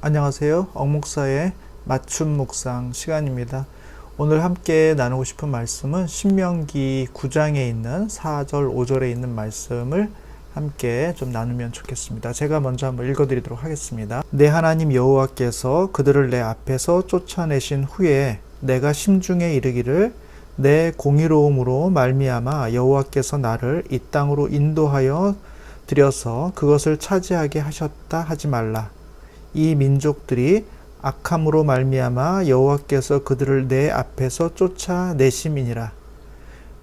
안녕하세요. 억목사의 맞춤 묵상 시간입니다. 오늘 함께 나누고 싶은 말씀은 신명기 9장에 있는 4절, 5절에 있는 말씀을 함께 좀 나누면 좋겠습니다. 제가 먼저 한번 읽어드리도록 하겠습니다. 내 하나님 여호와께서 그들을 내 앞에서 쫓아내신 후에 내가 심중에 이르기를 내 공의로움으로 말미암아 여호와께서 나를 이 땅으로 인도하여 들여서 그것을 차지하게 하셨다 하지 말라. 이 민족들이 악함으로 말미암아 여호와께서 그들을 내 앞에서 쫓아내심이니라.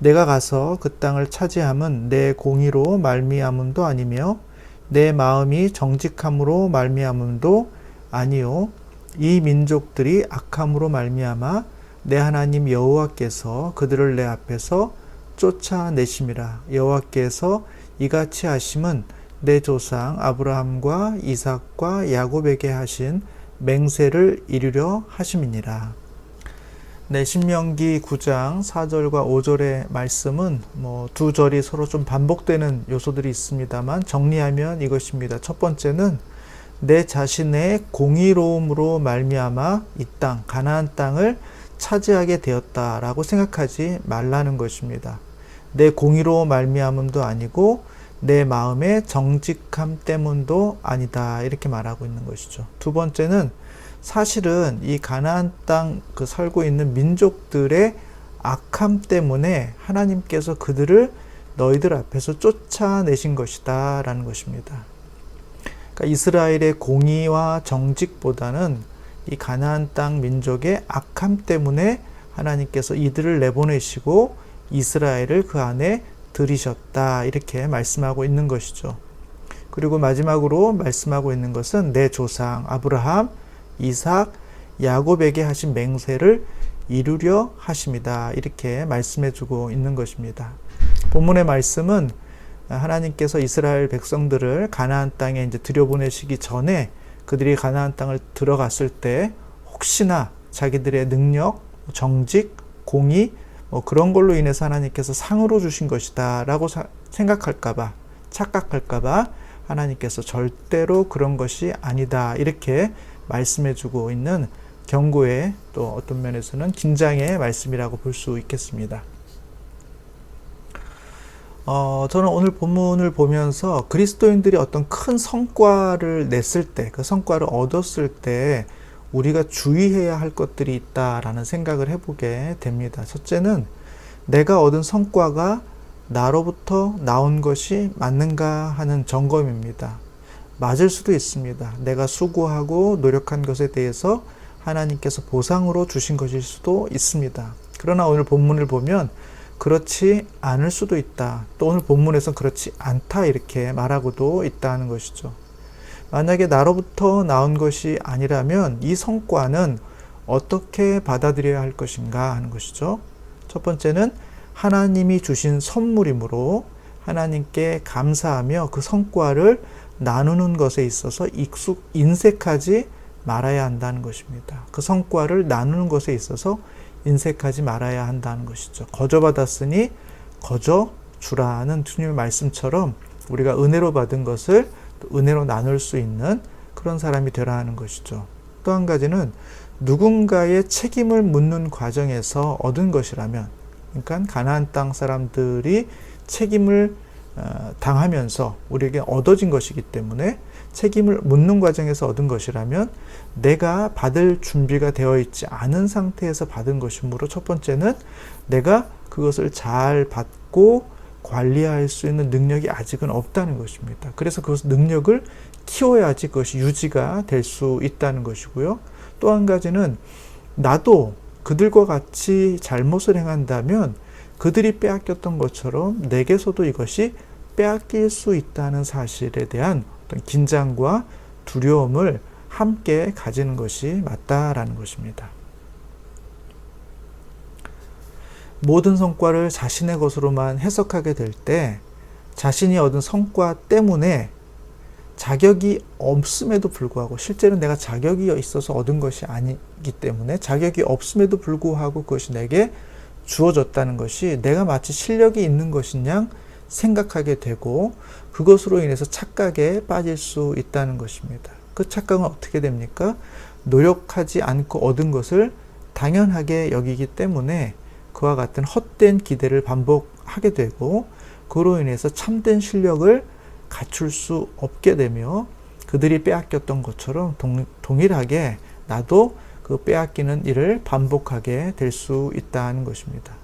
내가 가서 그 땅을 차지함은 내 공의로 말미암음도 아니며 내 마음이 정직함으로 말미암음도 아니요 이 민족들이 악함으로 말미암아 내 하나님 여호와께서 그들을 내 앞에서 쫓아내심이라. 여호와께서 이같이 하심은 내 조상 아브라함과 이삭과 야곱에게 하신 맹세를 이루려 하심이니라. 네, 신명기 9장 4절과 5절의 말씀은 두 절이 서로 좀 반복되는 요소들이 있습니다만 정리하면 이것입니다. 첫 번째는 내 자신의 공의로움으로 말미암아 이 땅, 가나안 땅을 차지하게 되었다라고 생각하지 말라는 것입니다. 내 공의로 말미암음도 아니고 내 마음의 정직함 때문도 아니다, 이렇게 말하고 있는 것이죠. 두 번째는 사실은 이 가나안 땅 살고 있는 민족들의 악함 때문에 하나님께서 그들을 너희들 앞에서 쫓아내신 것이다 라는 것입니다. 그러니까 이스라엘의 공의와 정직보다는 이 가나안 땅 민족의 악함 때문에 하나님께서 이들을 내보내시고 이스라엘을 그 안에 들이셨다, 이렇게 말씀하고 있는 것이죠. 그리고 마지막으로 말씀하고 있는 것은 내 조상 아브라함, 이삭, 야곱에게 하신 맹세를 이루려 하심이다, 이렇게 말씀해 주고 있는 것입니다. 본문의 말씀은 하나님께서 이스라엘 백성들을 가나안 땅에 이제 들여보내시기 전에 그들이 가나안 땅을 들어갔을 때 혹시나 자기들의 능력, 정직, 공의 그런 걸로 인해서 하나님께서 상으로 주신 것이다 라고 생각할까봐, 착각할까봐 하나님께서 절대로 그런 것이 아니다, 이렇게 말씀해주고 있는 경고의, 또 어떤 면에서는 긴장의 말씀이라고 볼 수 있겠습니다. 저는 오늘 본문을 보면서 그리스도인들이 어떤 큰 성과를 냈을 때, 그 성과를 얻었을 때 우리가 주의해야 할 것들이 있다라는 생각을 해보게 됩니다. 첫째는 내가 얻은 성과가 나로부터 나온 것이 맞는가 하는 점검입니다. 맞을 수도 있습니다. 내가 수고하고 노력한 것에 대해서 하나님께서 보상으로 주신 것일 수도 있습니다. 그러나 오늘 본문을 보면 그렇지 않을 수도 있다. 또 오늘 본문에서 그렇지 않다, 이렇게 말하고도 있다는 것이죠. 만약에 나로부터 나온 것이 아니라면 이 성과는 어떻게 받아들여야 할 것인가 하는 것이죠. 첫 번째는 하나님이 주신 선물이므로 하나님께 감사하며 그 성과를 나누는 것에 있어서 인색하지 말아야 한다는 것입니다. 그 성과를 나누는 것에 있어서 인색하지 말아야 한다는 것이죠. 거저 받았으니 거저 주라는 주님의 말씀처럼 우리가 은혜로 받은 것을 은혜로 나눌 수 있는 그런 사람이 되라 하는 것이죠. 또 한 가지는 누군가의 책임을 묻는 과정에서 얻은 것이라면, 그러니까 가나안 땅 사람들이 책임을 당하면서 우리에게 얻어진 것이기 때문에 책임을 묻는 과정에서 얻은 것이라면 내가 받을 준비가 되어 있지 않은 상태에서 받은 것이므로 첫 번째는 내가 그것을 잘 받고 관리할 수 있는 능력이 아직은 없다는 것입니다. 그래서 그 능력을 키워야지 그것이 유지가 될 수 있다는 것이고요. 또 한 가지는 나도 그들과 같이 잘못을 행한다면 그들이 빼앗겼던 것처럼 내게서도 이것이 빼앗길 수 있다는 사실에 대한 어떤 긴장과 두려움을 함께 가지는 것이 맞다라는 것입니다. 모든 성과를 자신의 것으로만 해석하게 될 때 자신이 얻은 성과 때문에 자격이 없음에도 불구하고, 실제로 내가 자격이 있어서 얻은 것이 아니기 때문에 자격이 없음에도 불구하고 그것이 내게 주어졌다는 것이 내가 마치 실력이 있는 것인 양 생각하게 되고 그것으로 인해서 착각에 빠질 수 있다는 것입니다. 그 착각은 어떻게 됩니까? 노력하지 않고 얻은 것을 당연하게 여기기 때문에 그와 같은 헛된 기대를 반복하게 되고, 그로 인해서 참된 실력을 갖출 수 없게 되며, 그들이 빼앗겼던 것처럼 동일하게 나도 그 빼앗기는 일을 반복하게 될 수 있다는 것입니다.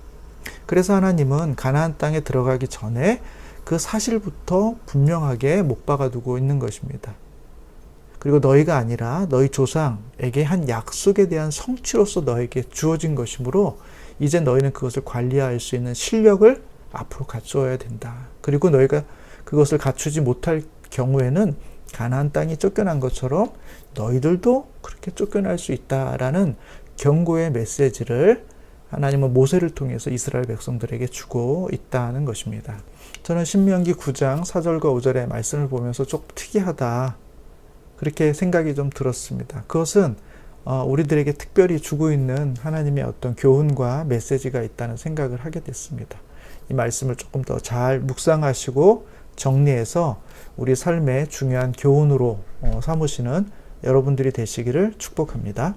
그래서 하나님은 가나안 땅에 들어가기 전에 그 사실부터 분명하게 못 박아두고 있는 것입니다. 그리고 너희가 아니라 너희 조상에게 한 약속에 대한 성취로서 너에게 주어진 것이므로 이제 너희는 그것을 관리할 수 있는 실력을 앞으로 갖추어야 된다. 그리고 너희가 그것을 갖추지 못할 경우에는 가나안 땅이 쫓겨난 것처럼 너희들도 그렇게 쫓겨날 수 있다라는 경고의 메시지를 하나님은 모세를 통해서 이스라엘 백성들에게 주고 있다는 것입니다. 저는 신명기 9장 4절과 5절의 말씀을 보면서 조금 특이하다, 그렇게 생각이 좀 들었습니다. 그것은 우리들에게 특별히 주고 있는 하나님의 어떤 교훈과 메시지가 있다는 생각을 하게 됐습니다. 이 말씀을 조금 더 잘 묵상하시고 정리해서 우리 삶의 중요한 교훈으로 삼으시는 여러분들이 되시기를 축복합니다.